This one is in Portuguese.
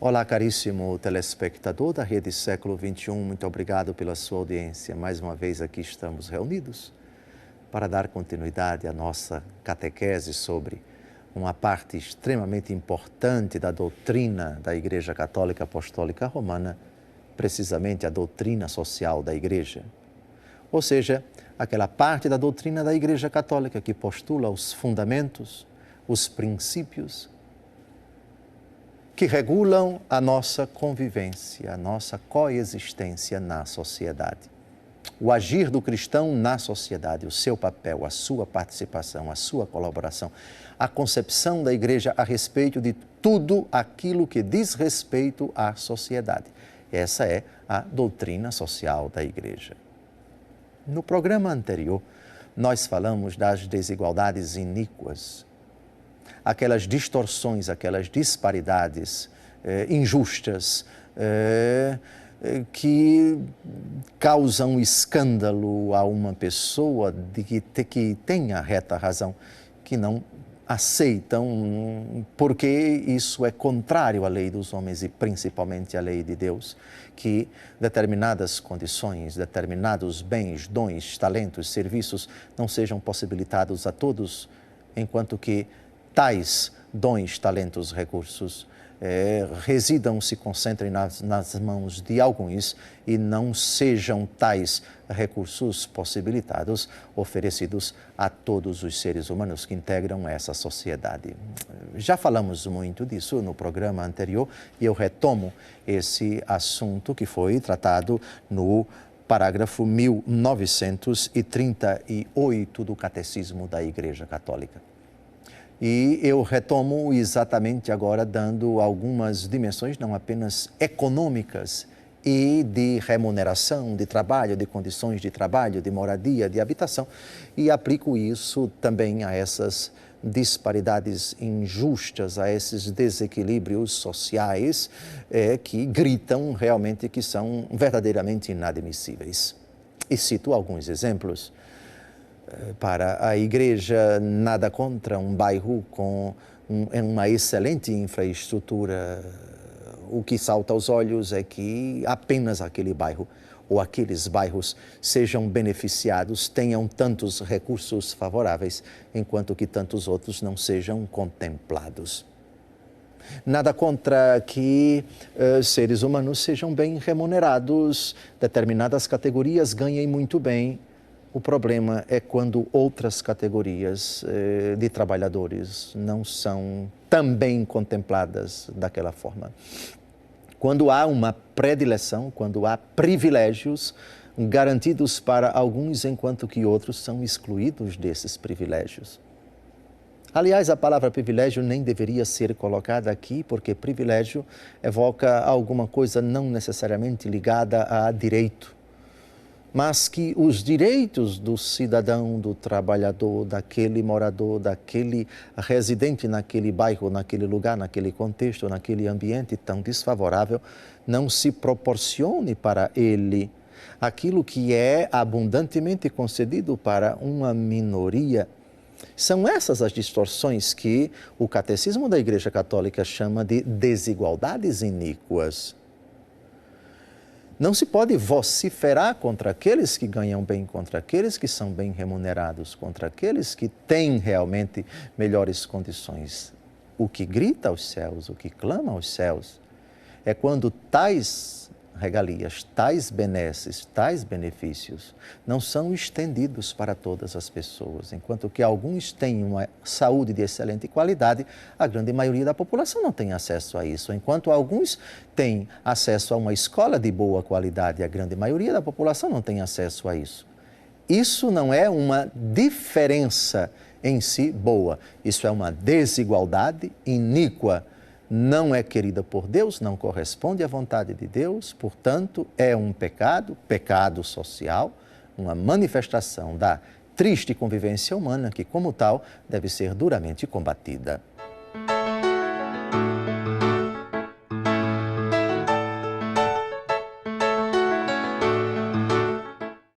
Olá, caríssimo telespectador da Rede Século XXI, muito obrigado pela sua audiência. Mais uma vez aqui estamos reunidos para dar continuidade à nossa catequese sobre uma parte extremamente importante da doutrina da Igreja Católica Apostólica Romana, precisamente a doutrina social da Igreja. Ou seja, aquela parte da doutrina da Igreja Católica que postula os fundamentos, os princípios que regulam a nossa convivência, a nossa coexistência na sociedade. O agir do cristão na sociedade, o seu papel, a sua participação, a sua colaboração, a concepção da Igreja a respeito de tudo aquilo que diz respeito à sociedade. Essa é a doutrina social da Igreja. No programa anterior, nós falamos das desigualdades iníquas, aquelas distorções, aquelas disparidades injustas que causam escândalo a uma pessoa que tem a reta razão, que não aceitam, porque isso é contrário à lei dos homens e principalmente à lei de Deus, que determinadas condições, determinados bens, dons, talentos, serviços não sejam possibilitados a todos, enquanto que tais dons, talentos, recursos residam, se concentrem nas mãos de alguns e não sejam tais recursos possibilitados, oferecidos a todos os seres humanos que integram essa sociedade. Já falamos muito disso no programa anterior e eu retomo esse assunto que foi tratado no parágrafo 1938 do Catecismo da Igreja Católica. E eu retomo exatamente agora dando algumas dimensões, não apenas econômicas e de remuneração, de trabalho, de condições de trabalho, de moradia, de habitação, e aplico isso também a essas disparidades injustas, a esses desequilíbrios sociais que gritam realmente que são verdadeiramente inadmissíveis. E cito alguns exemplos. Para a Igreja, nada contra um bairro com uma excelente infraestrutura. O que salta aos olhos é que apenas aquele bairro ou aqueles bairros sejam beneficiados, tenham tantos recursos favoráveis, enquanto que tantos outros não sejam contemplados. Nada contra que seres humanos sejam bem remunerados, determinadas categorias ganhem muito bem. O problema é quando outras categorias de trabalhadores não são também contempladas daquela forma. Quando há uma predileção, quando há privilégios garantidos para alguns, enquanto que outros são excluídos desses privilégios. Aliás, a palavra privilégio nem deveria ser colocada aqui, porque privilégio evoca alguma coisa não necessariamente ligada a direito, mas que os direitos do cidadão, do trabalhador, daquele morador, daquele residente naquele bairro, naquele lugar, naquele contexto, naquele ambiente tão desfavorável, não se proporcione para ele aquilo que é abundantemente concedido para uma minoria. São essas as distorções que o Catecismo da Igreja Católica chama de desigualdades iníquas. Não se pode vociferar contra aqueles que ganham bem, contra aqueles que são bem remunerados, contra aqueles que têm realmente melhores condições. O que grita aos céus, o que clama aos céus, é quando tais regalias, tais benesses, tais benefícios não são estendidos para todas as pessoas. Enquanto que alguns têm uma saúde de excelente qualidade, a grande maioria da população não tem acesso a isso. Enquanto alguns têm acesso a uma escola de boa qualidade, a grande maioria da população não tem acesso a isso. Isso não é uma diferença em si boa, isso é uma desigualdade iníqua. Não é querida por Deus, não corresponde à vontade de Deus, portanto, é um pecado, pecado social, uma manifestação da triste convivência humana que, como tal, deve ser duramente combatida.